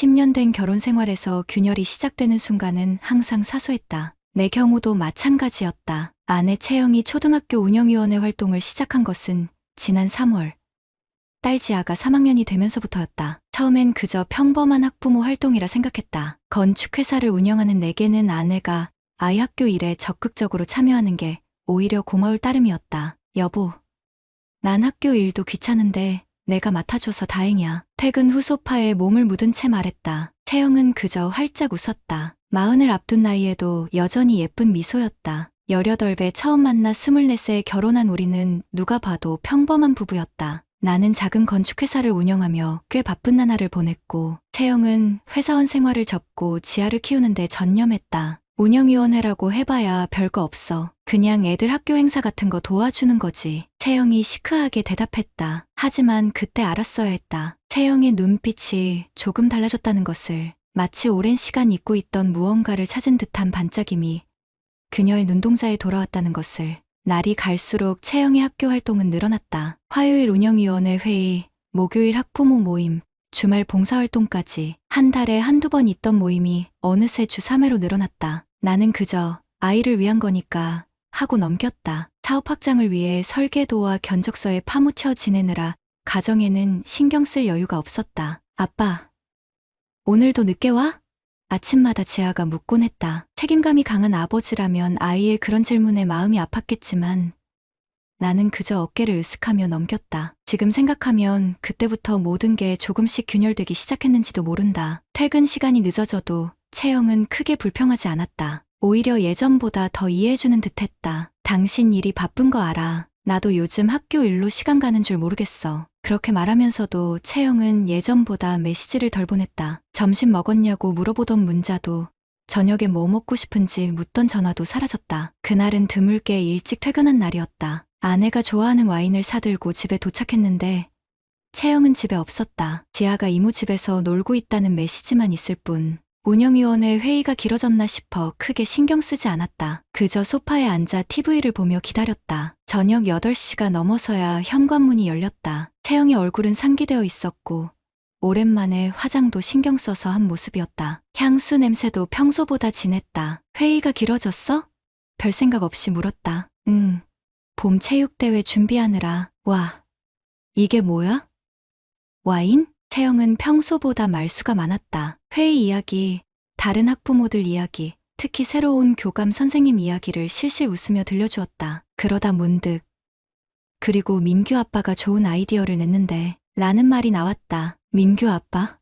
10년 된 결혼 생활에서 균열이 시작되는 순간은 항상 사소했다. 내 경우도 마찬가지였다. 아내 채영이 초등학교 운영위원회 활동을 시작한 것은 지난 3월. 딸 지아가 3학년이 되면서부터였다. 처음엔 그저 평범한 학부모 활동이라 생각했다. 건축회사를 운영하는 내게는 아내가 아이 학교 일에 적극적으로 참여하는 게 오히려 고마울 따름이었다. 여보, 난 학교 일도 귀찮은데 내가 맡아줘서 다행이야. 퇴근 후 소파에 몸을 묻은 채 말했다. 채영은 그저 활짝 웃었다. 40을 앞둔 나이에도 여전히 예쁜 미소였다. 18에 처음 만나 24세에 결혼한 우리는 누가 봐도 평범한 부부였다. 나는 작은 건축회사를 운영하며 꽤 바쁜 나날을 보냈고, 채영은 회사원 생활을 접고 지아를 키우는데 전념했다. 운영위원회라고 해봐야 별거 없어. 그냥 애들 학교 행사 같은 거 도와주는 거지. 채영이 시크하게 대답했다. 하지만 그때 알았어야 했다. 채영의 눈빛이 조금 달라졌다는 것을. 마치 오랜 시간 잊고 있던 무언가를 찾은 듯한 반짝임이 그녀의 눈동자에 돌아왔다는 것을. 날이 갈수록 채영의 학교 활동은 늘어났다. 화요일 운영위원회 회의, 목요일 학부모 모임, 주말 봉사활동까지 한 달에 한두 번 있던 모임이 어느새 주 3회로 늘어났다. 나는 그저 아이를 위한 거니까 하고 넘겼다. 사업 확장을 위해 설계도와 견적서에 파묻혀 지내느라 가정에는 신경 쓸 여유가 없었다. 아빠, 오늘도 늦게 와? 아침마다 지아가 묻곤 했다. 책임감이 강한 아버지라면 아이의 그런 질문에 마음이 아팠겠지만 나는 그저 어깨를 으쓱하며 넘겼다. 지금 생각하면 그때부터 모든 게 조금씩 균열되기 시작했는지도 모른다. 퇴근 시간이 늦어져도 채영은 크게 불평하지 않았다. 오히려 예전보다 더 이해해주는 듯했다. 당신 일이 바쁜 거 알아. 나도 요즘 학교 일로 시간 가는 줄 모르겠어. 그렇게 말하면서도 채영은 예전보다 메시지를 덜 보냈다. 점심 먹었냐고 물어보던 문자도, 저녁에 뭐 먹고 싶은지 묻던 전화도 사라졌다. 그날은 드물게 일찍 퇴근한 날이었다. 아내가 좋아하는 와인을 사들고 집에 도착했는데 채영은 집에 없었다. 지아가 이모 집에서 놀고 있다는 메시지만 있을 뿐. 운영위원회 회의가 길어졌나 싶어 크게 신경 쓰지 않았다. 그저 소파에 앉아 TV를 보며 기다렸다. 저녁 8시가 넘어서야 현관문이 열렸다. 채영의 얼굴은 상기되어 있었고 오랜만에 화장도 신경 써서 한 모습이었다. 향수 냄새도 평소보다 진했다. 회의가 길어졌어? 별 생각 없이 물었다. 봄 체육대회 준비하느라. 와, 이게 뭐야? 와인? 채영은 평소보다 말수가 많았다. 회의 이야기, 다른 학부모들 이야기, 특히 새로운 교감 선생님 이야기를 실실 웃으며 들려주었다. 그러다 문득, 그리고 민규 아빠가 좋은 아이디어를 냈는데 라는 말이 나왔다. 민규 아빠?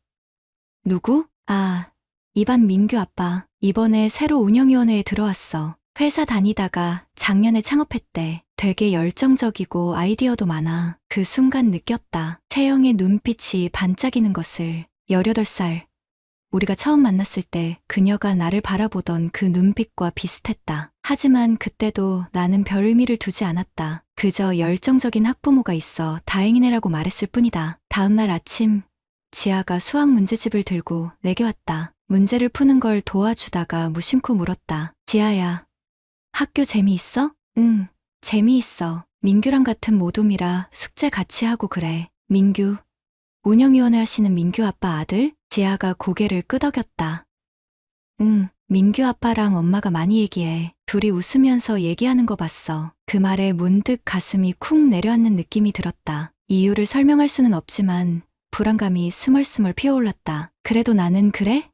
누구? 아, 이반 민규 아빠. 이번에 새로 운영위원회에 들어왔어. 회사 다니다가 작년에 창업했대. 되게 열정적이고 아이디어도 많아. 그 순간 느꼈다. 채영의 눈빛이 반짝이는 것을. 18살. 우리가 처음 만났을 때 그녀가 나를 바라보던 그 눈빛과 비슷했다. 하지만 그때도 나는 별 의미를 두지 않았다. 그저 열정적인 학부모가 있어 다행이네라고 말했을 뿐이다. 다음날 아침, 지아가 수학 문제집을 들고 내게 왔다. 문제를 푸는 걸 도와주다가 무심코 물었다. 지아야, 학교 재미있어? 응, 재미있어. 민규랑 같은 모둠이라 숙제 같이 하고 그래. 민규, 운영위원회 하시는 민규 아빠 아들? 지아가 고개를 끄덕였다. 응, 민규 아빠랑 엄마가 많이 얘기해. 둘이 웃으면서 얘기하는 거 봤어. 그 말에 문득 가슴이 쿵 내려앉는 느낌이 들었다. 이유를 설명할 수는 없지만 불안감이 스멀스멀 피어올랐다. 그래도 나는 그래?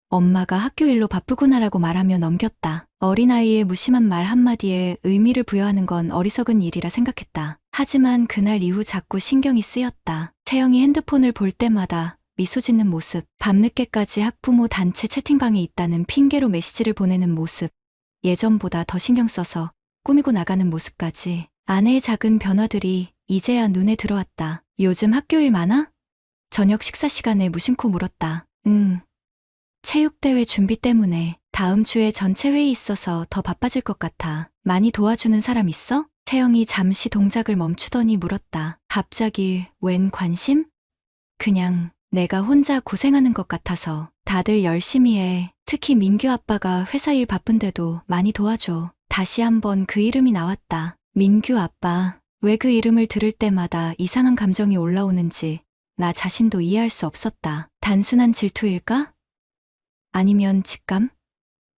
엄마가 학교 일로 바쁘구나라고 말하며 넘겼다. 어린아이의 무심한 말 한마디에 의미를 부여하는 건 어리석은 일이라 생각했다. 하지만 그날 이후 자꾸 신경이 쓰였다. 채영이 핸드폰을 볼 때마다 미소 짓는 모습, 밤늦게까지 학부모 단체 채팅방에 있다는 핑계로 메시지를 보내는 모습, 예전보다 더 신경 써서 꾸미고 나가는 모습까지. 아내의 작은 변화들이 이제야 눈에 들어왔다. 요즘 학교 일 많아? 저녁 식사 시간에 무심코 물었다. 체육대회 준비 때문에 다음 주에 전체 회의 있어서 더 바빠질 것 같아. 많이 도와주는 사람 있어? 채영이 잠시 동작을 멈추더니 물었다. 갑자기 웬 관심? 그냥 내가 혼자 고생하는 것 같아서. 다들 열심히 해. 특히 민규 아빠가 회사 일 바쁜데도 많이 도와줘. 다시 한번 그 이름이 나왔다. 민규 아빠. 왜 그 이름을 들을 때마다 이상한 감정이 올라오는지 나 자신도 이해할 수 없었다. 단순한 질투일까? 아니면 직감?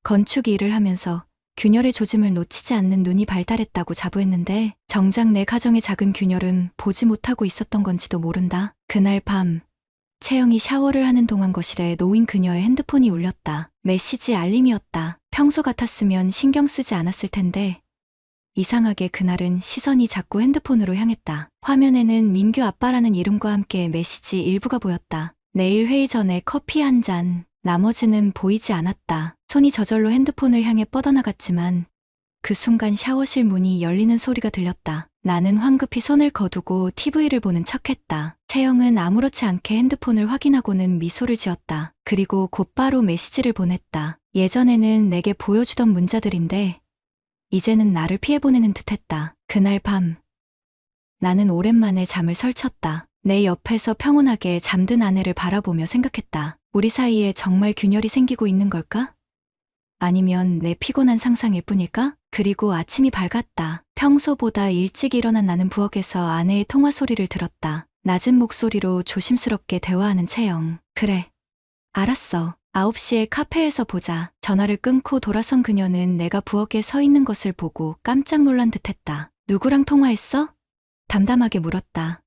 건축 일을 하면서 균열의 조짐을 놓치지 않는 눈이 발달했다고 자부했는데 정작 내 가정의 작은 균열은 보지 못하고 있었던 건지도 모른다. 그날 밤 채영이 샤워를 하는 동안 거실에 놓인 그녀의 핸드폰이 울렸다. 메시지 알림이었다. 평소 같았으면 신경 쓰지 않았을 텐데 이상하게 그날은 시선이 자꾸 핸드폰으로 향했다. 화면에는 민규 아빠라는 이름과 함께 메시지 일부가 보였다. 내일 회의 전에 커피 한 잔. 나머지는 보이지 않았다. 손이 저절로 핸드폰을 향해 뻗어나갔지만 그 순간 샤워실 문이 열리는 소리가 들렸다. 나는 황급히 손을 거두고 TV를 보는 척했다. 채영은 아무렇지 않게 핸드폰을 확인하고는 미소를 지었다. 그리고 곧바로 메시지를 보냈다. 예전에는 내게 보여주던 문자들인데 이제는 나를 피해보내는 듯했다. 그날 밤 나는 오랜만에 잠을 설쳤다. 내 옆에서 평온하게 잠든 아내를 바라보며 생각했다. 우리 사이에 정말 균열이 생기고 있는 걸까? 아니면 내 피곤한 상상일 뿐일까? 그리고 아침이 밝았다. 평소보다 일찍 일어난 나는 부엌에서 아내의 통화 소리를 들었다. 낮은 목소리로 조심스럽게 대화하는 채영. 그래. 알았어. 9시에 카페에서 보자. 전화를 끊고 돌아선 그녀는 내가 부엌에 서 있는 것을 보고 깜짝 놀란 듯했다. 누구랑 통화했어? 담담하게 물었다.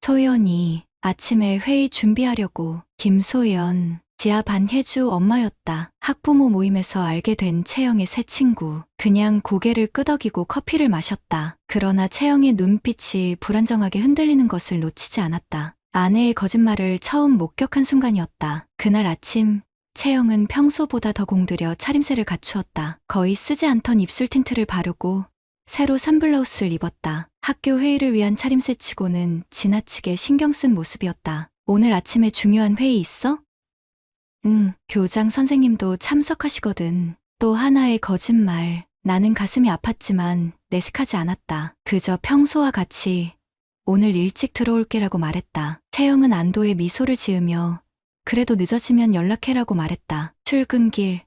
소연이. 아침에 회의 준비하려고. 김소연. 지아 반혜주 엄마였다. 학부모 모임에서 알게 된 채영의 새 친구. 그냥 고개를 끄덕이고 커피를 마셨다. 그러나 채영의 눈빛이 불안정하게 흔들리는 것을 놓치지 않았다. 아내의 거짓말을 처음 목격한 순간이었다. 그날 아침 채영은 평소보다 더 공들여 차림새를 갖추었다. 거의 쓰지 않던 입술 틴트를 바르고 새로 산 블라우스를 입었다. 학교 회의를 위한 차림새치고는 지나치게 신경 쓴 모습이었다. 오늘 아침에 중요한 회의 있어? 응, 교장 선생님도 참석하시거든. 또 하나의 거짓말. 나는 가슴이 아팠지만 내색하지 않았다. 그저 평소와 같이 오늘 일찍 들어올게라고 말했다. 채영은 안도의 미소를 지으며 그래도 늦어지면 연락해라고 말했다. 출근길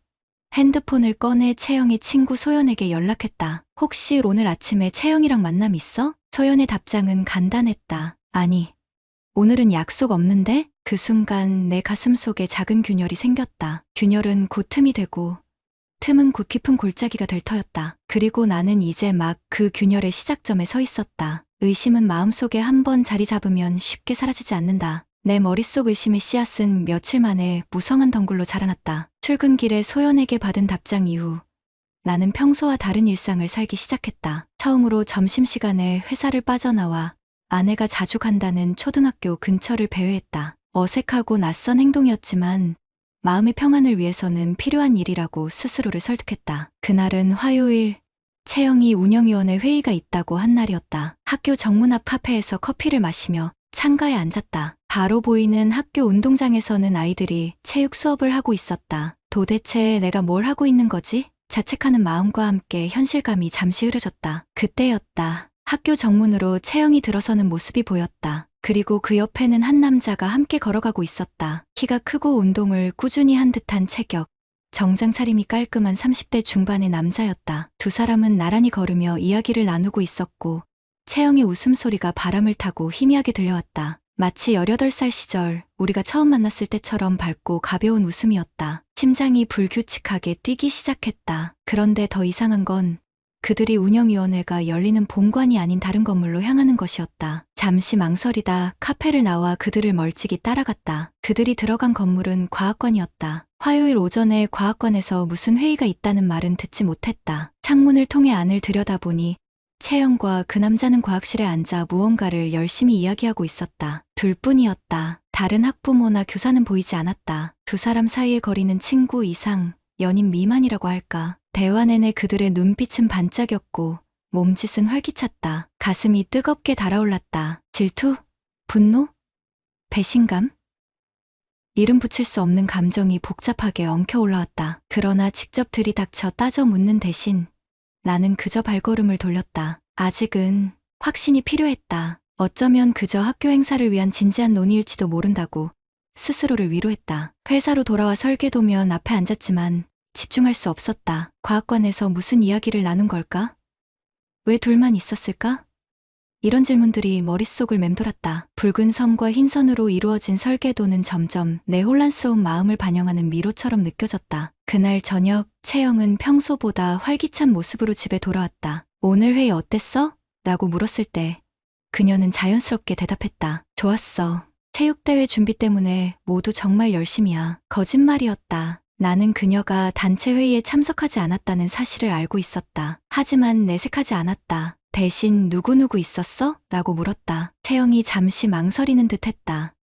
핸드폰을 꺼내 채영이 친구 소연에게 연락했다. 혹시 오늘 아침에 채영이랑 만남 있어? 소연의 답장은 간단했다. 아니, 오늘은 약속 없는데? 그 순간 내 가슴 속에 작은 균열이 생겼다. 균열은 곧 틈이 되고 틈은 곧 깊은 골짜기가 될 터였다. 그리고 나는 이제 막 그 균열의 시작점에 서 있었다. 의심은 마음속에 한번 자리 잡으면 쉽게 사라지지 않는다. 내 머릿속 의심의 씨앗은 며칠 만에 무성한 덩굴로 자라났다. 출근길에 소연에게 받은 답장 이후 나는 평소와 다른 일상을 살기 시작했다. 처음으로 점심시간에 회사를 빠져나와 아내가 자주 간다는 초등학교 근처를 배회했다. 어색하고 낯선 행동이었지만 마음의 평안을 위해서는 필요한 일이라고 스스로를 설득했다. 그날은 화요일, 채영이 운영위원회 회의가 있다고 한 날이었다. 학교 정문 앞 카페에서 커피를 마시며 창가에 앉았다. 바로 보이는 학교 운동장에서는 아이들이 체육 수업을 하고 있었다. 도대체 내가 뭘 하고 있는 거지? 자책하는 마음과 함께 현실감이 잠시 흐려졌다. 그때였다. 학교 정문으로 채영이 들어서는 모습이 보였다. 그리고 그 옆에는 한 남자가 함께 걸어가고 있었다. 키가 크고 운동을 꾸준히 한 듯한 체격. 정장 차림이 깔끔한 30대 중반의 남자였다. 두 사람은 나란히 걸으며 이야기를 나누고 있었고 채영의 웃음소리가 바람을 타고 희미하게 들려왔다. 마치 18살 시절 우리가 처음 만났을 때처럼 밝고 가벼운 웃음이었다. 심장이 불규칙하게 뛰기 시작했다. 그런데 더 이상한 건 그들이 운영위원회가 열리는 본관이 아닌 다른 건물로 향하는 것이었다. 잠시 망설이다 카페를 나와 그들을 멀찍이 따라갔다. 그들이 들어간 건물은 과학관이었다. 화요일 오전에 과학관에서 무슨 회의가 있다는 말은 듣지 못했다. 창문을 통해 안을 들여다보니 채영과 그 남자는 과학실에 앉아 무언가를 열심히 이야기하고 있었다. 둘뿐이었다. 다른 학부모나 교사는 보이지 않았다. 두 사람 사이의 거리는 친구 이상, 연인 미만이라고 할까. 대화 내내 그들의 눈빛은 반짝였고 몸짓은 활기찼다. 가슴이 뜨겁게 달아올랐다. 질투? 분노? 배신감? 이름 붙일 수 없는 감정이 복잡하게 엉켜 올라왔다. 그러나 직접 들이닥쳐 따져 묻는 대신 나는 그저 발걸음을 돌렸다. 아직은 확신이 필요했다. 어쩌면 그저 학교 행사를 위한 진지한 논의일지도 모른다고 스스로를 위로했다. 회사로 돌아와 설계도면 앞에 앉았지만 집중할 수 없었다. 과학관에서 무슨 이야기를 나눈 걸까? 왜 둘만 있었을까? 이런 질문들이 머릿속을 맴돌았다. 붉은 선과 흰 선으로 이루어진 설계도는 점점 내 혼란스러운 마음을 반영하는 미로처럼 느껴졌다. 그날 저녁 채영은 평소보다 활기찬 모습으로 집에 돌아왔다. 오늘 회의 어땠어? 라고 물었을 때 그녀는 자연스럽게 대답했다. 좋았어. 체육대회 준비 때문에 모두 정말 열심이야. 거짓말이었다. 나는 그녀가 단체 회의에 참석하지 않았다는 사실을 알고 있었다. 하지만 내색하지 않았다. 대신 누구누구 있었어? 라고 물었다. 채영이 잠시 망설이는 듯 했다.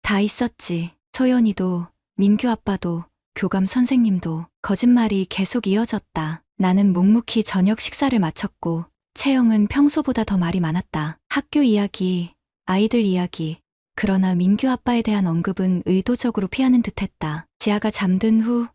다 있었지. 소연이도, 민규 아빠도, 교감 선생님도. 거짓말이 계속 이어졌다. 나는 묵묵히 저녁 식사를 마쳤고 채영은 평소보다 더 말이 많았다. 학교 이야기, 아이들 이야기. 그러나 민규 아빠에 대한 언급은 의도적으로 피하는 듯했다. 지아가 잠든 후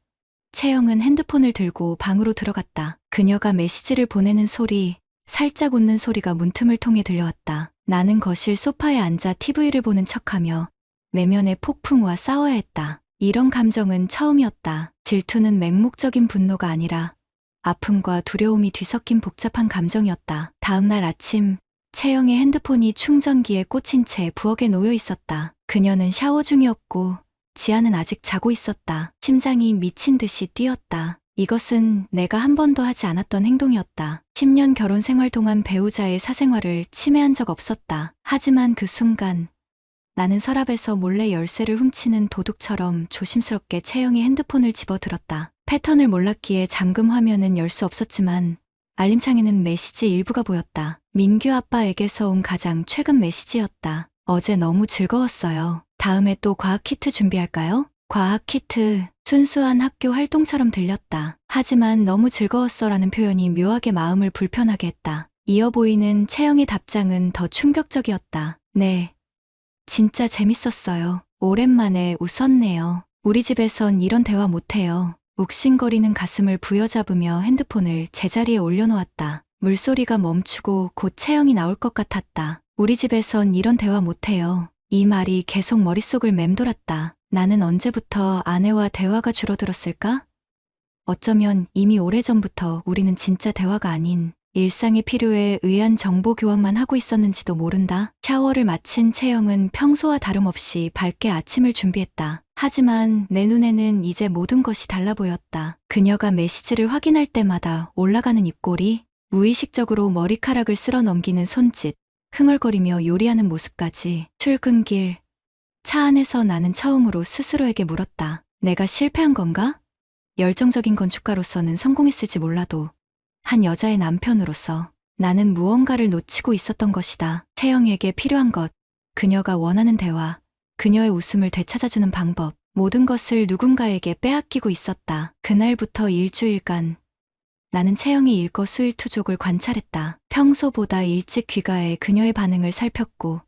채영은 핸드폰을 들고 방으로 들어갔다. 그녀가 메시지를 보내는 소리, 살짝 웃는 소리가 문틈을 통해 들려왔다. 나는 거실 소파에 앉아 TV를 보는 척하며 내면의 폭풍과 싸워야 했다. 이런 감정은 처음이었다. 질투는 맹목적인 분노가 아니라 아픔과 두려움이 뒤섞인 복잡한 감정이었다. 다음 날 아침 채영의 핸드폰이 충전기에 꽂힌 채 부엌에 놓여 있었다. 그녀는 샤워 중이었고 지아는 아직 자고 있었다. 심장이 미친 듯이 뛰었다. 이것은 내가 한 번도 하지 않았던 행동이었다. 10년 결혼 생활 동안 배우자의 사생활을 침해한 적 없었다. 하지만 그 순간 나는 서랍에서 몰래 열쇠를 훔치는 도둑처럼 조심스럽게 채영의 핸드폰을 집어들었다. 패턴을 몰랐기에 잠금 화면은 열 수 없었지만 알림창에는 메시지 일부가 보였다. 민규 아빠에게서 온 가장 최근 메시지였다. 어제 너무 즐거웠어요. 다음에 또 과학 키트 준비할까요? 과학 키트, 순수한 학교 활동처럼 들렸다. 하지만 너무 즐거웠어라는 표현이 묘하게 마음을 불편하게 했다. 이어 보이는 채영의 답장은 더 충격적이었다. 네, 진짜 재밌었어요. 오랜만에 웃었네요. 우리 집에선 이런 대화 못해요. 욱신거리는 가슴을 부여잡으며 핸드폰을 제자리에 올려놓았다. 물소리가 멈추고 곧 채영이 나올 것 같았다. 우리 집에선 이런 대화 못해요. 이 말이 계속 머릿속을 맴돌았다. 나는 언제부터 아내와 대화가 줄어들었을까? 어쩌면 이미 오래전부터 우리는 진짜 대화가 아닌 일상의 필요에 의한 정보 교환만 하고 있었는지도 모른다. 샤워를 마친 채영은 평소와 다름없이 밝게 아침을 준비했다. 하지만 내 눈에는 이제 모든 것이 달라 보였다. 그녀가 메시지를 확인할 때마다 올라가는 입꼬리, 무의식적으로 머리카락을 쓸어 넘기는 손짓, 흥얼거리며 요리하는 모습까지. 출근길, 차 안에서 나는 처음으로 스스로에게 물었다. 내가 실패한 건가? 열정적인 건축가로서는 성공했을지 몰라도 한 여자의 남편으로서 나는 무언가를 놓치고 있었던 것이다. 채영에게 필요한 것, 그녀가 원하는 대화, 그녀의 웃음을 되찾아주는 방법, 모든 것을 누군가에게 빼앗기고 있었다. 그날부터 일주일간 나는 채영의 일거수일투족을 관찰했다. 평소보다 일찍 귀가해 그녀의 반응을 살폈고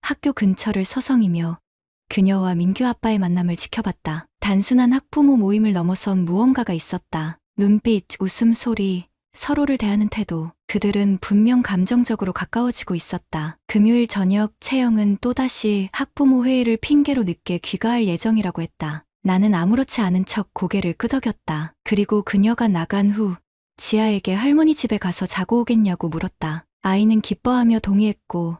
학교 근처를 서성이며 그녀와 민규 아빠의 만남을 지켜봤다. 단순한 학부모 모임을 넘어선 무언가가 있었다. 눈빛, 웃음소리, 서로를 대하는 태도. 그들은 분명 감정적으로 가까워지고 있었다. 금요일 저녁 채영은 또다시 학부모 회의를 핑계로 늦게 귀가할 예정이라고 했다. 나는 아무렇지 않은 척 고개를 끄덕였다. 그리고 그녀가 나간 후 지아에게 할머니 집에 가서 자고 오겠냐고 물었다. 아이는 기뻐하며 동의했고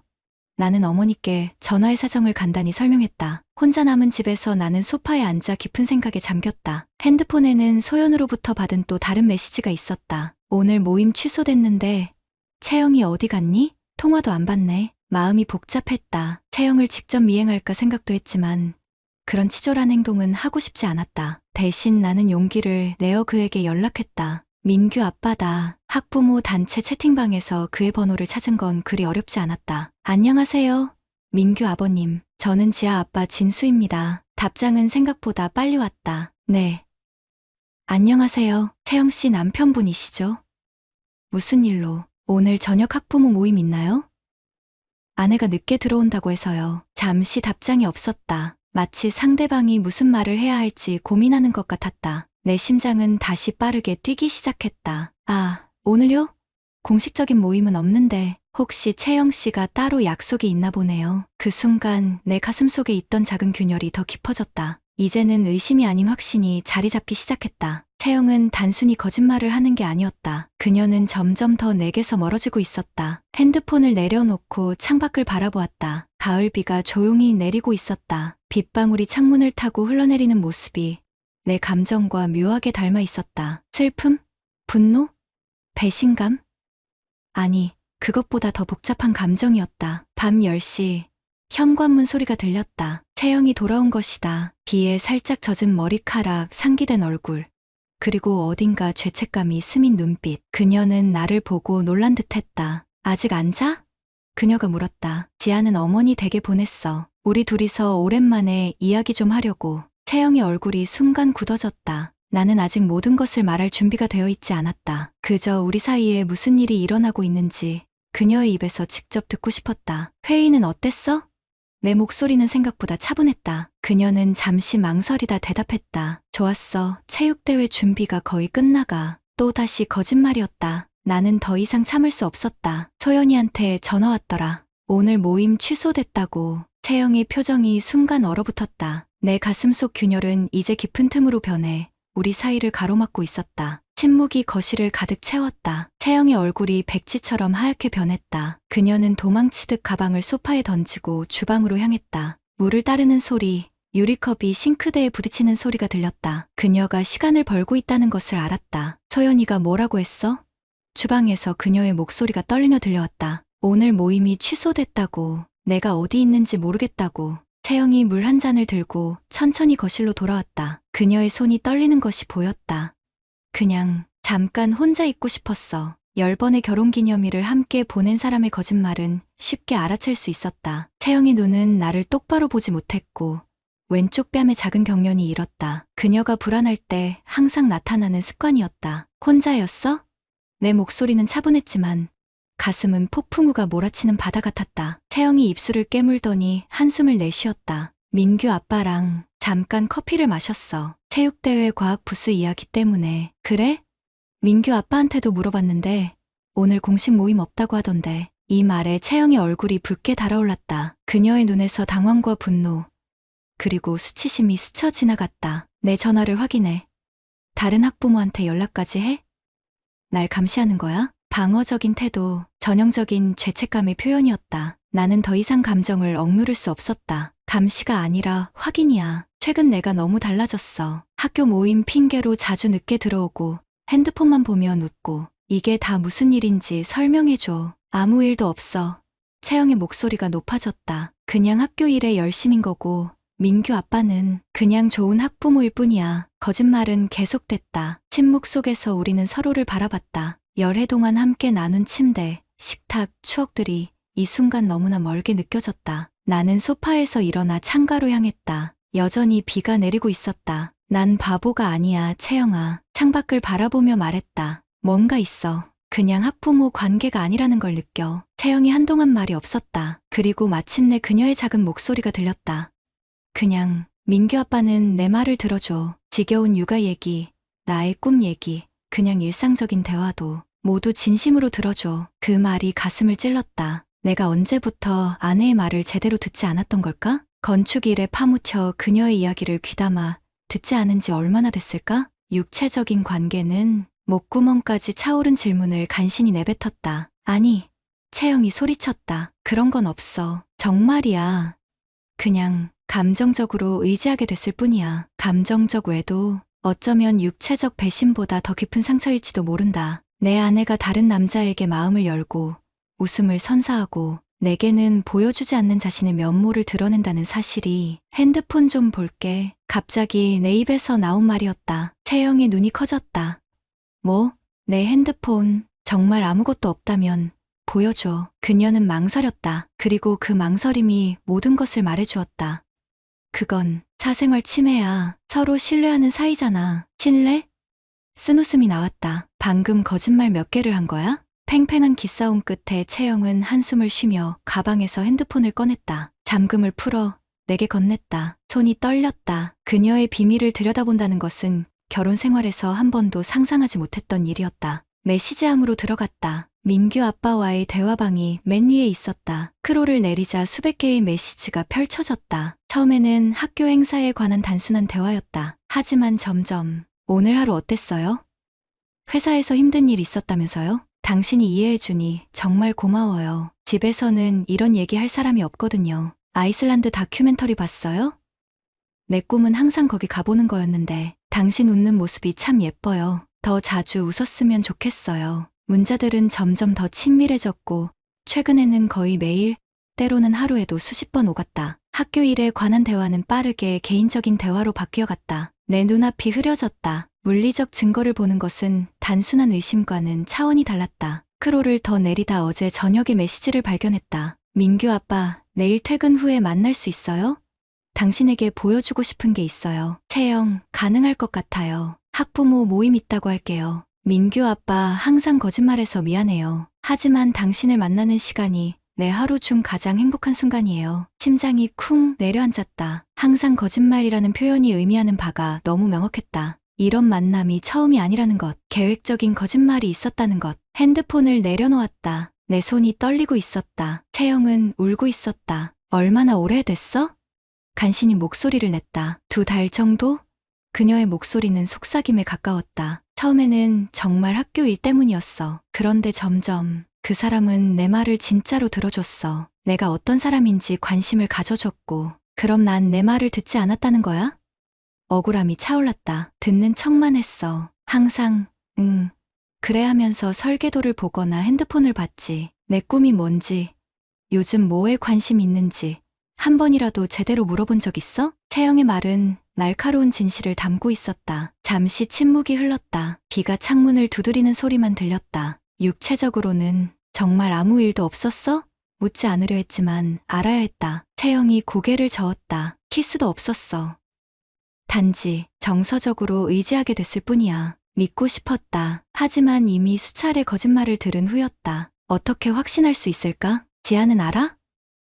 나는 어머니께 전화의 사정을 간단히 설명했다. 혼자 남은 집에서 나는 소파에 앉아 깊은 생각에 잠겼다. 핸드폰에는 소연으로부터 받은 또 다른 메시지가 있었다. 오늘 모임 취소됐는데 채영이 어디 갔니? 통화도 안 받네. 마음이 복잡했다. 채영을 직접 미행할까 생각도 했지만 그런 치졸한 행동은 하고 싶지 않았다. 대신 나는 용기를 내어 그에게 연락했다. 민규 아빠다. 학부모 단체 채팅방에서 그의 번호를 찾은 건 그리 어렵지 않았다. 안녕하세요. 민규 아버님. 저는 지아 아빠 진수입니다. 답장은 생각보다 빨리 왔다. 네. 안녕하세요. 채영 씨 남편분이시죠? 무슨 일로? 오늘 저녁 학부모 모임 있나요? 아내가 늦게 들어온다고 해서요. 잠시 답장이 없었다. 마치 상대방이 무슨 말을 해야 할지 고민하는 것 같았다. 내 심장은 다시 빠르게 뛰기 시작했다. 아, 오늘요? 공식적인 모임은 없는데 혹시 채영 씨가 따로 약속이 있나 보네요. 그 순간 내 가슴속에 있던 작은 균열이 더 깊어졌다. 이제는 의심이 아닌 확신이 자리 잡기 시작했다. 채영은 단순히 거짓말을 하는 게 아니었다. 그녀는 점점 더 내게서 멀어지고 있었다. 핸드폰을 내려놓고 창밖을 바라보았다. 가을비가 조용히 내리고 있었다. 빗방울이 창문을 타고 흘러내리는 모습이 내 감정과 묘하게 닮아 있었다. 슬픔? 분노? 배신감? 아니, 그것보다 더 복잡한 감정이었다. 밤 10시, 현관문 소리가 들렸다. 채영이 돌아온 것이다. 비에 살짝 젖은 머리카락, 상기된 얼굴. 그리고 어딘가 죄책감이 스민 눈빛. 그녀는 나를 보고 놀란 듯했다. 아직 안 자? 그녀가 물었다. 지아는 어머니 댁에 보냈어. 우리 둘이서 오랜만에 이야기 좀 하려고. 채영의 얼굴이 순간 굳어졌다. 나는 아직 모든 것을 말할 준비가 되어 있지 않았다. 그저 우리 사이에 무슨 일이 일어나고 있는지 그녀의 입에서 직접 듣고 싶었다. 회의는 어땠어? 내 목소리는 생각보다 차분했다. 그녀는 잠시 망설이다 대답했다. 좋았어. 체육대회 준비가 거의 끝나가. 또다시 거짓말이었다. 나는 더 이상 참을 수 없었다. 소연이한테 전화 왔더라. 오늘 모임 취소됐다고. 채영의 표정이 순간 얼어붙었다. 내 가슴속 균열은 이제 깊은 틈으로 변해 우리 사이를 가로막고 있었다. 침묵이 거실을 가득 채웠다. 채영의 얼굴이 백지처럼 하얗게 변했다. 그녀는 도망치듯 가방을 소파에 던지고 주방으로 향했다. 물을 따르는 소리, 유리컵이 싱크대에 부딪히는 소리가 들렸다. 그녀가 시간을 벌고 있다는 것을 알았다. 소연이가 뭐라고 했어? 주방에서 그녀의 목소리가 떨리며 들려왔다. 오늘 모임이 취소됐다고. 내가 어디 있는지 모르겠다고. 채영이 물 한 잔을 들고 천천히 거실로 돌아왔다. 그녀의 손이 떨리는 것이 보였다. 그냥 잠깐 혼자 있고 싶었어. 10번의 결혼기념일을 함께 보낸 사람의 거짓말은 쉽게 알아챌 수 있었다. 채영의 눈은 나를 똑바로 보지 못했고 왼쪽 뺨에 작은 경련이 일었다. 그녀가 불안할 때 항상 나타나는 습관이었다. 혼자였어? 내 목소리는 차분했지만 가슴은 폭풍우가 몰아치는 바다 같았다. 채영이 입술을 깨물더니 한숨을 내쉬었다. 민규 아빠랑 잠깐 커피를 마셨어. 체육대회 과학 부스 이야기 때문에. 그래? 민규 아빠한테도 물어봤는데 오늘 공식 모임 없다고 하던데. 이 말에 채영의 얼굴이 붉게 달아올랐다. 그녀의 눈에서 당황과 분노 그리고 수치심이 스쳐 지나갔다. 내 전화를 확인해. 다른 학부모한테 연락까지 해? 날 감시하는 거야? 방어적인 태도, 전형적인 죄책감의 표현이었다. 나는 더 이상 감정을 억누를 수 없었다. 감시가 아니라 확인이야. 최근 내가 너무 달라졌어. 학교 모임 핑계로 자주 늦게 들어오고 핸드폰만 보면 웃고. 이게 다 무슨 일인지 설명해줘. 아무 일도 없어. 채영의 목소리가 높아졌다. 그냥 학교 일에 열심인 거고 민규 아빠는 그냥 좋은 학부모일 뿐이야. 거짓말은 계속됐다. 침묵 속에서 우리는 서로를 바라봤다. 열해 동안 함께 나눈 침대, 식탁, 추억들이 이 순간 너무나 멀게 느껴졌다. 나는 소파에서 일어나 창가로 향했다. 여전히 비가 내리고 있었다. 난 바보가 아니야, 채영아. 창밖을 바라보며 말했다. 뭔가 있어. 그냥 학부모 관계가 아니라는 걸 느껴. 채영이 한동안 말이 없었다. 그리고 마침내 그녀의 작은 목소리가 들렸다. 그냥 민규 아빠는 내 말을 들어줘. 지겨운 육아 얘기, 나의 꿈 얘기, 그냥 일상적인 대화도 모두 진심으로 들어줘. 그 말이 가슴을 찔렀다. 내가 언제부터 아내의 말을 제대로 듣지 않았던 걸까? 건축일에 파묻혀 그녀의 이야기를 귀담아 듣지 않은 지 얼마나 됐을까? 육체적인 관계는 목구멍까지 차오른 질문을 간신히 내뱉었다. 아니, 채영이 소리쳤다. 그런 건 없어. 정말이야. 그냥 감정적으로 의지하게 됐을 뿐이야. 감정적 외도 어쩌면 육체적 배신보다 더 깊은 상처일지도 모른다. 내 아내가 다른 남자에게 마음을 열고 웃음을 선사하고 내게는 보여주지 않는 자신의 면모를 드러낸다는 사실이. 핸드폰 좀 볼게. 갑자기 내 입에서 나온 말이었다. 채영의 눈이 커졌다. 뭐? 내 핸드폰 정말 아무것도 없다면 보여줘. 그녀는 망설였다. 그리고 그 망설임이 모든 것을 말해주었다. 그건 사생활 침해야. 서로 신뢰하는 사이잖아. 신뢰? 쓴웃음이 나왔다. 방금 거짓말 몇 개를 한 거야? 팽팽한 기싸움 끝에 채영은 한숨을 쉬며 가방에서 핸드폰을 꺼냈다. 잠금을 풀어 내게 건넸다. 손이 떨렸다. 그녀의 비밀을 들여다본다는 것은 결혼 생활에서 한 번도 상상하지 못했던 일이었다. 메시지함으로 들어갔다. 민규 아빠와의 대화방이 맨 위에 있었다. 크롤을 내리자 수백 개의 메시지가 펼쳐졌다. 처음에는 학교 행사에 관한 단순한 대화였다. 하지만 점점 오늘 하루 어땠어요? 회사에서 힘든 일 있었다면서요? 당신이 이해해주니 정말 고마워요. 집에서는 이런 얘기 할 사람이 없거든요. 아이슬란드 다큐멘터리 봤어요? 내 꿈은 항상 거기 가보는 거였는데 당신 웃는 모습이 참 예뻐요. 더 자주 웃었으면 좋겠어요. 문자들은 점점 더 친밀해졌고 최근에는 거의 매일, 때로는 하루에도 수십 번 오갔다. 학교 일에 관한 대화는 빠르게 개인적인 대화로 바뀌어갔다. 내 눈앞이 흐려졌다. 물리적 증거를 보는 것은 단순한 의심과는 차원이 달랐다. 크로를 더 내리다 어제 저녁에 메시지를 발견했다. 민규 아빠, 내일 퇴근 후에 만날 수 있어요? 당신에게 보여주고 싶은 게 있어요. 채영, 가능할 것 같아요. 학부모 모임 있다고 할게요. 민규 아빠, 항상 거짓말해서 미안해요. 하지만 당신을 만나는 시간이 내 하루 중 가장 행복한 순간이에요. 심장이 쿵 내려앉았다. 항상 거짓말이라는 표현이 의미하는 바가 너무 명확했다. 이런 만남이 처음이 아니라는 것, 계획적인 거짓말이 있었다는 것. 핸드폰을 내려놓았다. 내 손이 떨리고 있었다. 채영은 울고 있었다. 얼마나 오래됐어? 간신히 목소리를 냈다. 2달 정도? 그녀의 목소리는 속삭임에 가까웠다. 처음에는 정말 학교 일 때문이었어. 그런데 점점 그 사람은 내 말을 진짜로 들어줬어. 내가 어떤 사람인지 관심을 가져줬고, 그럼 난 내 말을 듣지 않았다는 거야? 억울함이 차올랐다. 듣는 척만 했어. 항상, 그래 하면서 설계도를 보거나 핸드폰을 봤지. 내 꿈이 뭔지, 요즘 뭐에 관심 있는지, 한 번이라도 제대로 물어본 적 있어? 채영의 말은 날카로운 진실을 담고 있었다. 잠시 침묵이 흘렀다. 비가 창문을 두드리는 소리만 들렸다. 육체적으로는 정말 아무 일도 없었어? 묻지 않으려 했지만 알아야 했다. 채영이 고개를 저었다. 키스도 없었어. 단지 정서적으로 의지하게 됐을 뿐이야. 믿고 싶었다. 하지만 이미 수차례 거짓말을 들은 후였다. 어떻게 확신할 수 있을까? 지아는 알아?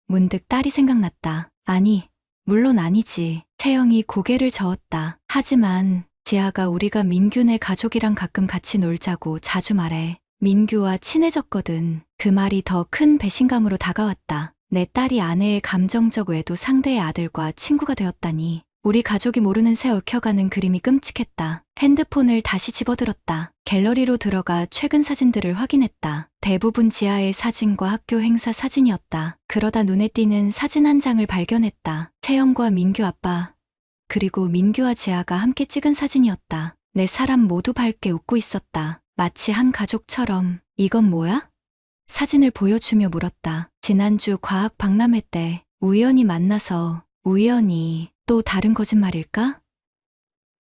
문득 딸이 생각났다. 아니, 물론 아니지. 채영이 고개를 저었다. 하지만 지아가 우리가 민규네 가족이랑 가끔 같이 놀자고 자주 말해. 민규와 친해졌거든. 그 말이 더 큰 배신감으로 다가왔다. 내 딸이 아내의 감정적 외도 상대의 아들과 친구가 되었다니. 우리 가족이 모르는 새 얽혀가는 그림이 끔찍했다. 핸드폰을 다시 집어들었다. 갤러리로 들어가 최근 사진들을 확인했다. 대부분 지아의 사진과 학교 행사 사진이었다. 그러다 눈에 띄는 사진 한 장을 발견했다. 채영과 민규 아빠, 그리고 민규와 지아가 함께 찍은 사진이었다. 네 사람 모두 밝게 웃고 있었다. 마치 한 가족처럼. 이건 뭐야? 사진을 보여주며 물었다. 지난주 과학 박람회 때 우연히 만나서. 우연히. 또 다른 거짓말일까?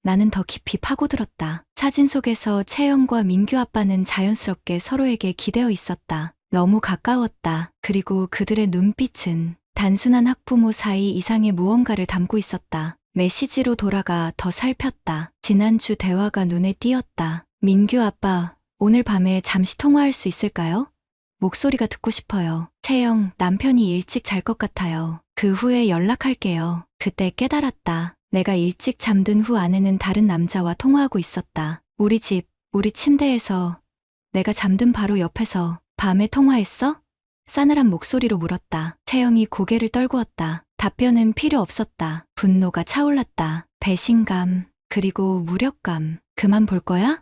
나는 더 깊이 파고들었다. 사진 속에서 채영과 민규 아빠는 자연스럽게 서로에게 기대어 있었다. 너무 가까웠다. 그리고 그들의 눈빛은 단순한 학부모 사이 이상의 무언가를 담고 있었다. 메시지로 돌아가 더 살폈다. 지난주 대화가 눈에 띄었다. 민규 아빠, 오늘 밤에 잠시 통화할 수 있을까요? 목소리가 듣고 싶어요. 채영, 남편이 일찍 잘 것 같아요. 그 후에 연락할게요. 그때 깨달았다. 내가 일찍 잠든 후 아내는 다른 남자와 통화하고 있었다. 우리 집, 우리 침대에서, 내가 잠든 바로 옆에서. 밤에 통화했어? 싸늘한 목소리로 물었다. 채영이 고개를 떨구었다. 답변은 필요 없었다. 분노가 차올랐다. 배신감, 그리고 무력감. 그만 볼 거야?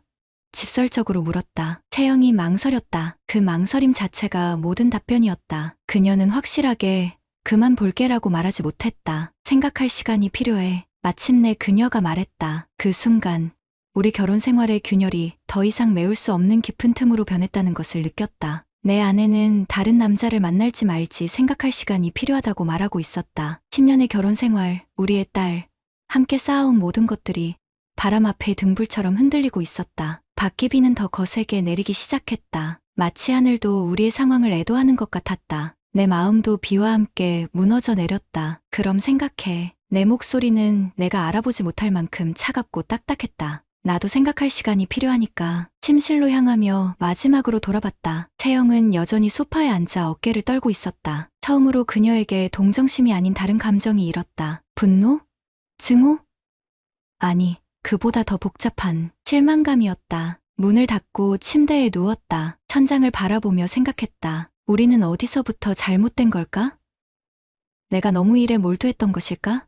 직설적으로 물었다. 채영이 망설였다. 그 망설임 자체가 모든 답변이었다. 그녀는 확실하게 그만 볼게라고 말하지 못했다. 생각할 시간이 필요해. 마침내 그녀가 말했다. 그 순간 우리 결혼 생활의 균열이 더 이상 메울 수 없는 깊은 틈으로 변했다는 것을 느꼈다. 내 아내는 다른 남자를 만날지 말지 생각할 시간이 필요하다고 말하고 있었다. 10년의 결혼 생활, 우리의 딸, 함께 쌓아온 모든 것들이 바람 앞에 등불처럼 흔들리고 있었다. 밭기비는 더 거세게 내리기 시작했다. 마치 하늘도 우리의 상황을 애도하는 것 같았다. 내 마음도 비와 함께 무너져 내렸다. 그럼 생각해. 내 목소리는 내가 알아보지 못할 만큼 차갑고 딱딱했다. 나도 생각할 시간이 필요하니까. 침실로 향하며 마지막으로 돌아봤다. 채영은 여전히 소파에 앉아 어깨를 떨고 있었다. 처음으로 그녀에게 동정심이 아닌 다른 감정이 일었다. 분노? 증오? 아니, 그보다 더 복잡한 실망감이었다. 문을 닫고 침대에 누웠다. 천장을 바라보며 생각했다. 우리는 어디서부터 잘못된 걸까? 내가 너무 일에 몰두했던 것일까?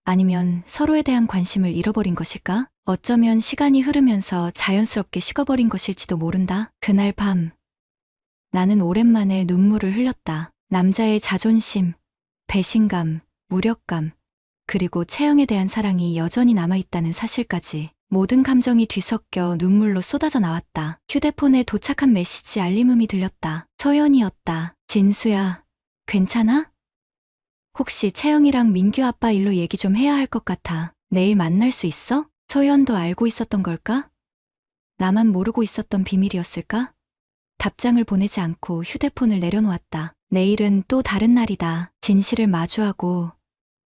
아니면 서로에 대한 관심을 잃어버린 것일까? 어쩌면 시간이 흐르면서 자연스럽게 식어버린 것일지도 모른다. 그날 밤, 나는 오랜만에 눈물을 흘렸다. 남자의 자존심, 배신감, 무력감, 그리고 채영에 대한 사랑이 여전히 남아있다는 사실까지. 모든 감정이 뒤섞여 눈물로 쏟아져 나왔다. 휴대폰에 도착한 메시지 알림음이 들렸다. 서연이었다. 진수야, 괜찮아? 혹시 채영이랑 민규 아빠 일로 얘기 좀 해야 할 것 같아. 내일 만날 수 있어? 서연도 알고 있었던 걸까? 나만 모르고 있었던 비밀이었을까? 답장을 보내지 않고 휴대폰을 내려놓았다. 내일은 또 다른 날이다. 진실을 마주하고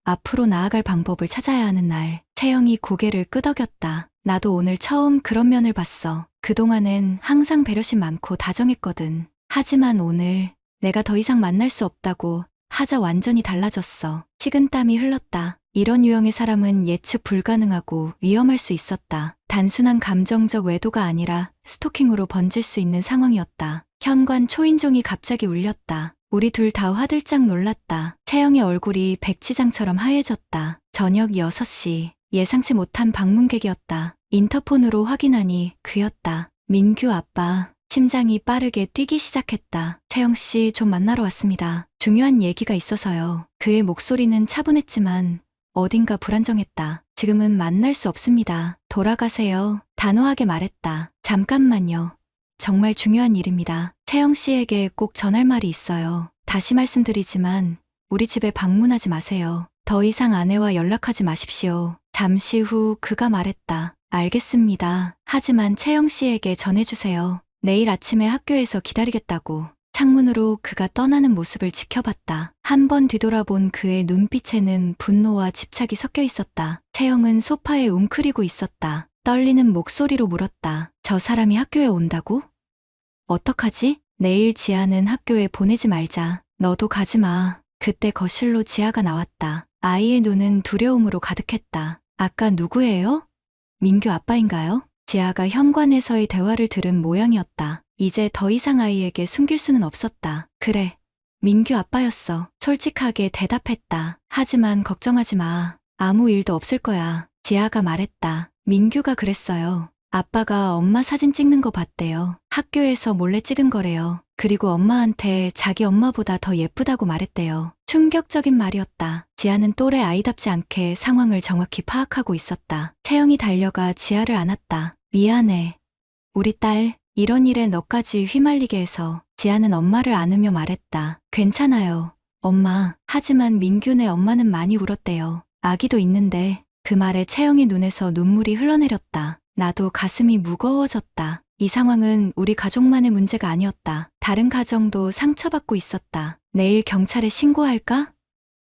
앞으로 나아갈 방법을 찾아야 하는 날. 채영이 고개를 끄덕였다. 나도 오늘 처음 그런 면을 봤어. 그동안은 항상 배려심 많고 다정했거든. 하지만 오늘 내가 더 이상 만날 수 없다고 하자 완전히 달라졌어. 식은땀이 흘렀다. 이런 유형의 사람은 예측 불가능하고 위험할 수 있었다. 단순한 감정적 외도가 아니라 스토킹으로 번질 수 있는 상황이었다. 현관 초인종이 갑자기 울렸다. 우리 둘 다 화들짝 놀랐다. 채영의 얼굴이 백지장처럼 하얘졌다. 저녁 6시, 예상치 못한 방문객이었다. 인터폰으로 확인하니 그였다. 민규 아빠. 심장이 빠르게 뛰기 시작했다. 채영 씨, 좀 만나러 왔습니다. 중요한 얘기가 있어서요. 그의 목소리는 차분했지만 어딘가 불안정했다. 지금은 만날 수 없습니다. 돌아가세요. 단호하게 말했다. 잠깐만요. 정말 중요한 일입니다. 채영 씨에게 꼭 전할 말이 있어요. 다시 말씀드리지만 우리 집에 방문하지 마세요. 더 이상 아내와 연락하지 마십시오. 잠시 후 그가 말했다. 알겠습니다. 하지만 채영 씨에게 전해주세요. 내일 아침에 학교에서 기다리겠다고. 창문으로 그가 떠나는 모습을 지켜봤다. 한 번 뒤돌아본 그의 눈빛에는 분노와 집착이 섞여 있었다. 채영은 소파에 웅크리고 있었다. 떨리는 목소리로 물었다. 저 사람이 학교에 온다고? 어떡하지? 내일 지아는 학교에 보내지 말자. 너도 가지 마. 그때 거실로 지아가 나왔다. 아이의 눈은 두려움으로 가득했다. 아까 누구예요? 민규 아빠인가요? 지아가 현관에서의 대화를 들은 모양이었다. 이제 더 이상 아이에게 숨길 수는 없었다. 그래, 민규 아빠였어. 솔직하게 대답했다. 하지만 걱정하지 마. 아무 일도 없을 거야. 지아가 말했다. 민규가 그랬어요. 아빠가 엄마 사진 찍는 거 봤대요. 학교에서 몰래 찍은 거래요. 그리고 엄마한테 자기 엄마보다 더 예쁘다고 말했대요. 충격적인 말이었다. 지아는 또래 아이답지 않게 상황을 정확히 파악하고 있었다. 채영이 달려가 지아를 안았다. 미안해. 우리 딸, 이런 일에 너까지 휘말리게 해서. 지아는 엄마를 안으며 말했다. 괜찮아요, 엄마. 하지만 민규네 엄마는 많이 울었대요. 아기도 있는데. 그 말에 채영이 눈에서 눈물이 흘러내렸다. 나도 가슴이 무거워졌다. 이 상황은 우리 가족만의 문제가 아니었다. 다른 가정도 상처받고 있었다. 내일 경찰에 신고할까?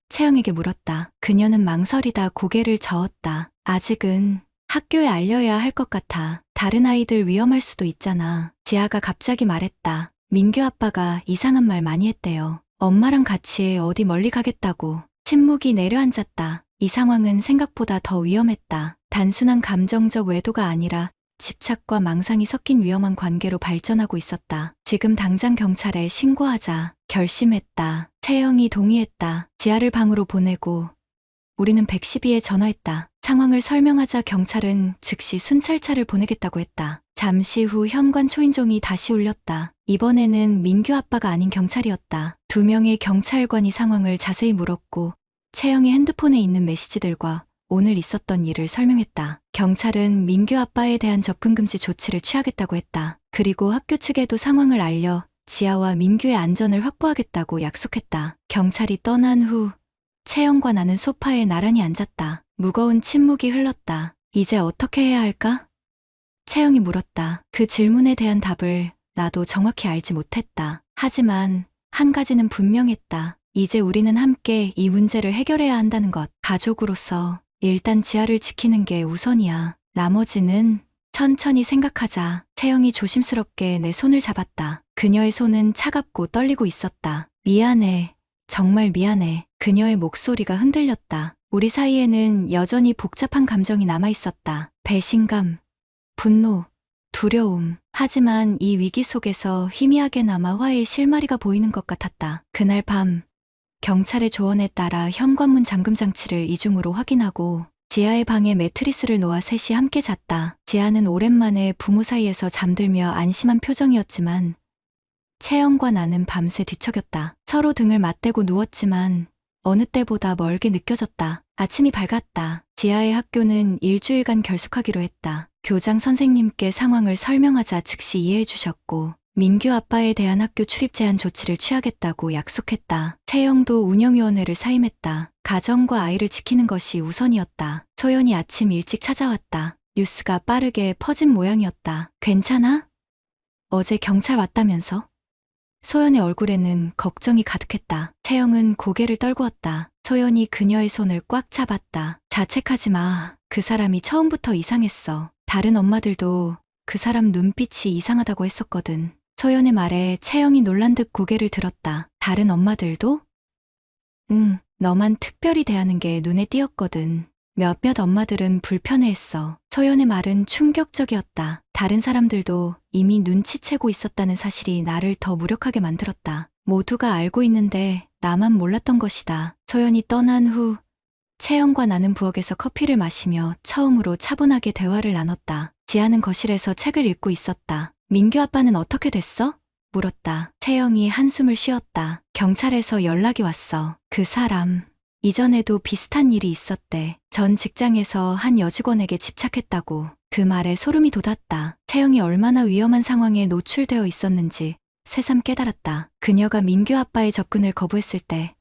채영에게 물었다. 그녀는 망설이다 고개를 저었다. 아직은 학교에 알려야 할 것 같아. 다른 아이들 위험할 수도 있잖아. 지아가 갑자기 말했다. 민규 아빠가 이상한 말 많이 했대요. 엄마랑 같이 어디 멀리 가겠다고. 침묵이 내려앉았다. 이 상황은 생각보다 더 위험했다. 단순한 감정적 외도가 아니라 집착과 망상이 섞인 위험한 관계로 발전하고 있었다. 지금 당장 경찰에 신고하자. 결심했다. 채영이 동의했다. 지아를 방으로 보내고 우리는 112에 전화했다. 상황을 설명하자 경찰은 즉시 순찰차를 보내겠다고 했다. 잠시 후 현관 초인종이 다시 울렸다. 이번에는 민규 아빠가 아닌 경찰이었다. 2명의 경찰관이 상황을 자세히 물었고 채영의 핸드폰에 있는 메시지들과 오늘 있었던 일을 설명했다. 경찰은 민규 아빠에 대한 접근금지 조치를 취하겠다고 했다. 그리고 학교 측에도 상황을 알려 지아와 민규의 안전을 확보하겠다고 약속했다. 경찰이 떠난 후 채영과 나는 소파에 나란히 앉았다. 무거운 침묵이 흘렀다. 이제 어떻게 해야 할까? 채영이 물었다. 그 질문에 대한 답을 나도 정확히 알지 못했다. 하지만 한 가지는 분명했다. 이제 우리는 함께 이 문제를 해결해야 한다는 것. 가족으로서 일단 지아를 지키는 게 우선이야. 나머지는 천천히 생각하자. 채영이 조심스럽게 내 손을 잡았다. 그녀의 손은 차갑고 떨리고 있었다. 미안해. 정말 미안해. 그녀의 목소리가 흔들렸다. 우리 사이에는 여전히 복잡한 감정이 남아있었다. 배신감, 분노, 두려움. 하지만 이 위기 속에서 희미하게 남아 화해의 실마리가 보이는 것 같았다. 그날 밤 경찰의 조언에 따라 현관문 잠금 장치를 이중으로 확인하고 지아의 방에 매트리스를 놓아 셋이 함께 잤다. 지아는 오랜만에 부모 사이에서 잠들며 안심한 표정이었지만 채영과 나는 밤새 뒤척였다. 서로 등을 맞대고 누웠지만 어느 때보다 멀게 느껴졌다. 아침이 밝았다. 지아의 학교는 일주일간 결석하기로 했다. 교장 선생님께 상황을 설명하자 즉시 이해해 주셨고 민규 아빠에 대한 학교 출입 제한 조치를 취하겠다고 약속했다. 채영도 운영위원회를 사임했다. 가정과 아이를 지키는 것이 우선이었다. 소연이 아침 일찍 찾아왔다. 뉴스가 빠르게 퍼진 모양이었다. 괜찮아? 어제 경찰 왔다면서? 소연의 얼굴에는 걱정이 가득했다. 채영은 고개를 떨구었다. 소연이 그녀의 손을 꽉 잡았다. 자책하지 마. 그 사람이 처음부터 이상했어. 다른 엄마들도 그 사람 눈빛이 이상하다고 했었거든. 소연의 말에 채영이 놀란 듯 고개를 들었다. 다른 엄마들도? 응, 너만 특별히 대하는 게 눈에 띄었거든. 몇몇 엄마들은 불편해했어. 소연의 말은 충격적이었다. 다른 사람들도 이미 눈치채고 있었다는 사실이 나를 더 무력하게 만들었다. 모두가 알고 있는데 나만 몰랐던 것이다. 소연이 떠난 후 채영과 나는 부엌에서 커피를 마시며 처음으로 차분하게 대화를 나눴다. 지아는 거실에서 책을 읽고 있었다. 민규 아빠는 어떻게 됐어? 물었다. 채영이 한숨을 쉬었다. 경찰에서 연락이 왔어. 그 사람 이전에도 비슷한 일이 있었대. 전 직장에서 한 여직원에게 집착했다고. 그 말에 소름이 돋았다. 채영이 얼마나 위험한 상황에 노출되어 있었는지 새삼 깨달았다. 그녀가 민규 아빠의 접근을 거부했을 때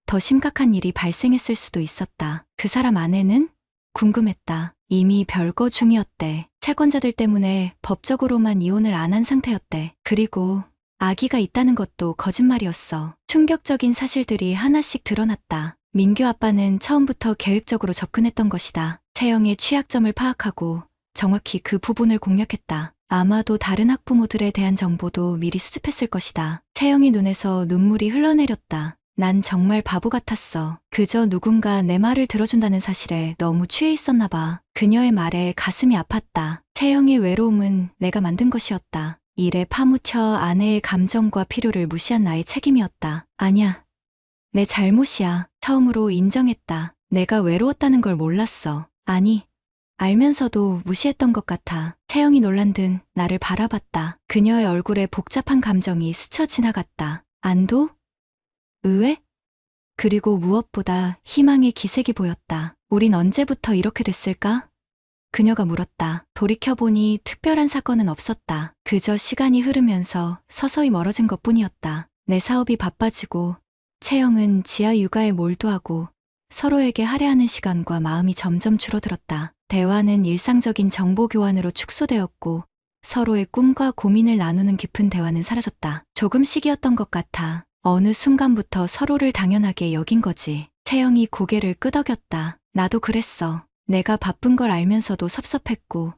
더 심각한 일이 발생했을 수도 있었다. 그 사람 아내는? 궁금했다. 이미 별거 중이었대. 채권자들 때문에 법적으로만 이혼을 안 한 상태였대. 그리고 아기가 있다는 것도 거짓말이었어. 충격적인 사실들이 하나씩 드러났다. 민규 아빠는 처음부터 계획적으로 접근했던 것이다. 채영의 취약점을 파악하고 정확히 그 부분을 공략했다. 아마도 다른 학부모들에 대한 정보도 미리 수집했을 것이다. 채영의 눈에서 눈물이 흘러내렸다. 난 정말 바보 같았어. 그저 누군가 내 말을 들어준다는 사실에 너무 취해 있었나 봐. 그녀의 말에 가슴이 아팠다. 채영의 외로움은 내가 만든 것이었다. 일에 파묻혀 아내의 감정과 필요를 무시한 나의 책임이었다. 아니야. 내 잘못이야. 처음으로 인정했다. 내가 외로웠다는 걸 몰랐어. 아니, 알면서도 무시했던 것 같아. 채영이 놀란 듯 나를 바라봤다. 그녀의 얼굴에 복잡한 감정이 스쳐 지나갔다. 안도? 의외? 그리고 무엇보다 희망의 기색이 보였다. 우린 언제부터 이렇게 됐을까? 그녀가 물었다. 돌이켜보니 특별한 사건은 없었다. 그저 시간이 흐르면서 서서히 멀어진 것뿐이었다. 내 사업이 바빠지고 채영은 지하 육아에 몰두하고 서로에게 할애하는 시간과 마음이 점점 줄어들었다. 대화는 일상적인 정보 교환으로 축소되었고 서로의 꿈과 고민을 나누는 깊은 대화는 사라졌다. 조금씩이었던 것 같아. 어느 순간부터 서로를 당연하게 여긴 거지. 채영이 고개를 끄덕였다. 나도 그랬어. 내가 바쁜 걸 알면서도 섭섭했고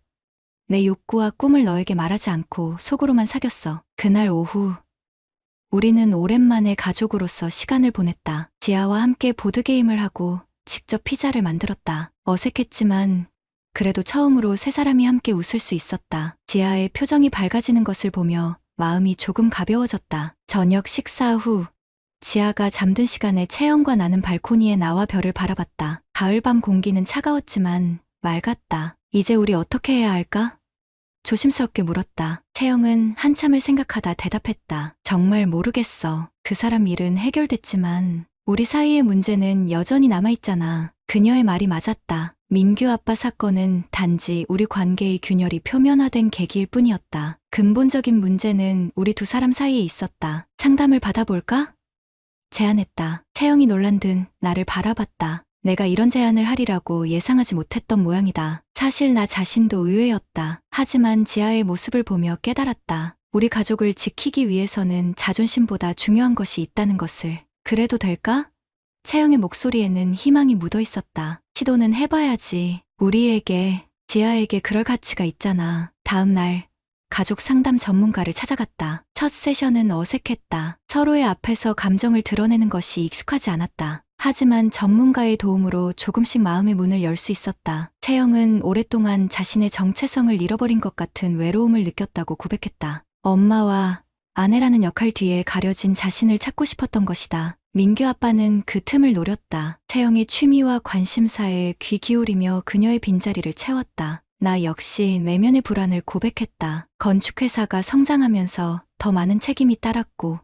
내 욕구와 꿈을 너에게 말하지 않고 속으로만 사귀었어. 그날 오후 우리는 오랜만에 가족으로서 시간을 보냈다. 지아와 함께 보드게임을 하고 직접 피자를 만들었다. 어색했지만 그래도 처음으로 세 사람이 함께 웃을 수 있었다. 지아의 표정이 밝아지는 것을 보며 마음이 조금 가벼워졌다. 저녁 식사 후 지아가 잠든 시간에 채영과 나는 발코니에 나와 별을 바라봤다. 가을밤 공기는 차가웠지만 맑았다. 이제 우리 어떻게 해야 할까? 조심스럽게 물었다. 채영은 한참을 생각하다 대답했다. 정말 모르겠어. 그 사람 일은 해결됐지만 우리 사이의 문제는 여전히 남아있잖아. 그녀의 말이 맞았다. 민규 아빠 사건은 단지 우리 관계의 균열이 표면화된 계기일 뿐이었다. 근본적인 문제는 우리 두 사람 사이에 있었다. 상담을 받아볼까? 제안했다. 채영이 놀란 듯 나를 바라봤다. 내가 이런 제안을 하리라고 예상하지 못했던 모양이다. 사실 나 자신도 의외였다. 하지만 지아의 모습을 보며 깨달았다. 우리 가족을 지키기 위해서는 자존심보다 중요한 것이 있다는 것을. 그래도 될까? 채영의 목소리에는 희망이 묻어 있었다. 시도는 해봐야지. 우리에게, 지아에게 그럴 가치가 있잖아. 다음 날 가족 상담 전문가를 찾아갔다. 첫 세션은 어색했다. 서로의 앞에서 감정을 드러내는 것이 익숙하지 않았다. 하지만 전문가의 도움으로 조금씩 마음의 문을 열 수 있었다. 채영은 오랫동안 자신의 정체성을 잃어버린 것 같은 외로움을 느꼈다고 고백했다. 엄마와 아내라는 역할 뒤에 가려진 자신을 찾고 싶었던 것이다. 민규 아빠는 그 틈을 노렸다. 채영의 취미와 관심사에 귀 기울이며 그녀의 빈자리를 채웠다. 나 역시 내면의 불안을 고백했다. 건축회사가 성장하면서 더 많은 책임이 따랐고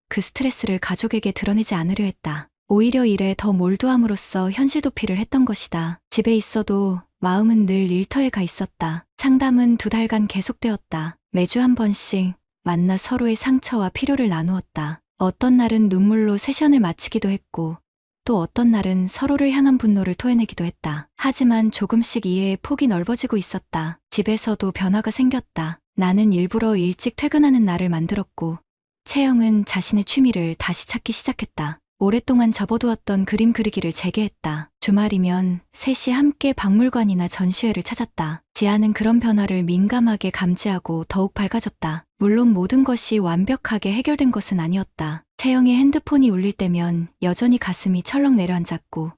그 스트레스를 가족에게 드러내지 않으려 했다. 오히려 일에 더 몰두함으로써 현실 도피를 했던 것이다. 집에 있어도 마음은 늘 일터에 가 있었다. 상담은 2달간 계속되었다. 매주 한 번씩 만나 서로의 상처와 필요를 나누었다. 어떤 날은 눈물로 세션을 마치기도 했고 또 어떤 날은 서로를 향한 분노를 토해내기도 했다. 하지만 조금씩 이해의 폭이 넓어지고 있었다. 집에서도 변화가 생겼다. 나는 일부러 일찍 퇴근하는 날을 만들었고 채영은 자신의 취미를 다시 찾기 시작했다. 오랫동안 접어두었던 그림 그리기를 재개했다. 주말이면 셋이 함께 박물관이나 전시회를 찾았다. 지아는 그런 변화를 민감하게 감지하고 더욱 밝아졌다. 물론 모든 것이 완벽하게 해결된 것은 아니었다. 채영의 핸드폰이 울릴 때면 여전히 가슴이 철렁 내려앉았고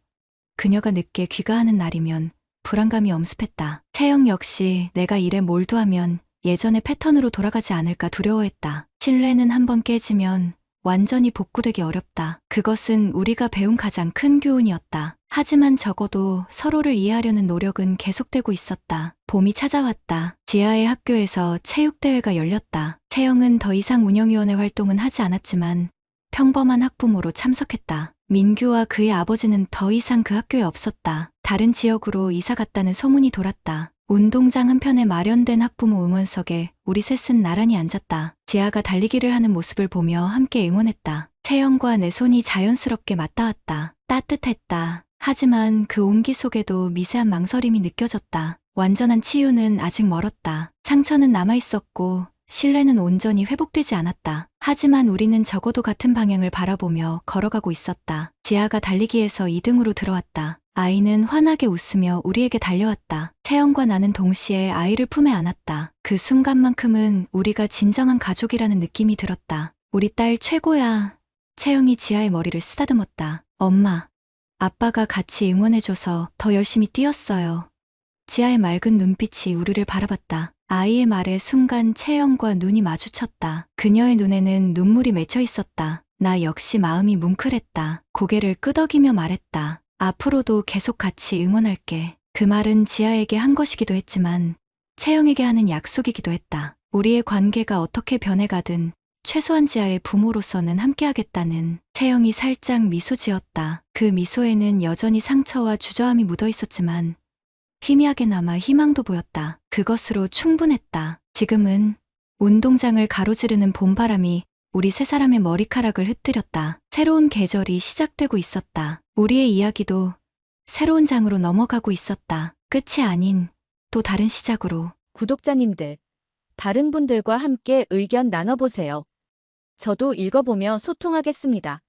그녀가 늦게 귀가하는 날이면 불안감이 엄습했다. 채영 역시 내가 일에 몰두하면 예전의 패턴으로 돌아가지 않을까 두려워했다. 신뢰는 한번 깨지면 완전히 복구되기 어렵다. 그것은 우리가 배운 가장 큰 교훈이었다. 하지만 적어도 서로를 이해하려는 노력은 계속되고 있었다. 봄이 찾아왔다. 지하의 학교에서 체육대회가 열렸다. 채영은 더 이상 운영위원회 활동은 하지 않았지만 평범한 학부모로 참석했다. 민규와 그의 아버지는 더 이상 그 학교에 없었다. 다른 지역으로 이사 갔다는 소문이 돌았다. 운동장 한편에 마련된 학부모 응원석에 우리 셋은 나란히 앉았다. 지아가 달리기를 하는 모습을 보며 함께 응원했다. 채영과 내 손이 자연스럽게 맞닿았다. 따뜻했다. 하지만 그 온기 속에도 미세한 망설임이 느껴졌다. 완전한 치유는 아직 멀었다. 상처는 남아있었고 신뢰는 온전히 회복되지 않았다. 하지만 우리는 적어도 같은 방향을 바라보며 걸어가고 있었다. 지아가 달리기에서 2등으로 들어왔다. 아이는 환하게 웃으며 우리에게 달려왔다. 채영과 나는 동시에 아이를 품에 안았다. 그 순간만큼은 우리가 진정한 가족이라는 느낌이 들었다. 우리 딸 최고야. 채영이 지아의 머리를 쓰다듬었다. 엄마, 아빠가 같이 응원해줘서 더 열심히 뛰었어요. 지아의 맑은 눈빛이 우리를 바라봤다. 아이의 말에 순간 채영과 눈이 마주쳤다. 그녀의 눈에는 눈물이 맺혀 있었다. 나 역시 마음이 뭉클했다. 고개를 끄덕이며 말했다. 앞으로도 계속 같이 응원할게. 그 말은 지아에게 한 것이기도 했지만 채영에게 하는 약속이기도 했다. 우리의 관계가 어떻게 변해가든 최소한 지아의 부모로서는 함께하겠다는. 채영이 살짝 미소 지었다. 그 미소에는 여전히 상처와 주저함이 묻어 있었지만 희미하게나마 희망도 보였다. 그것으로 충분했다. 지금은 운동장을 가로지르는 봄바람이 우리 세 사람의 머리카락을 흩뜨렸다. 새로운 계절이 시작되고 있었다. 우리의 이야기도 새로운 장으로 넘어가고 있었다. 끝이 아닌 또 다른 시작으로. 구독자님들, 다른 분들과 함께 의견 나눠보세요. 저도 읽어보며 소통하겠습니다.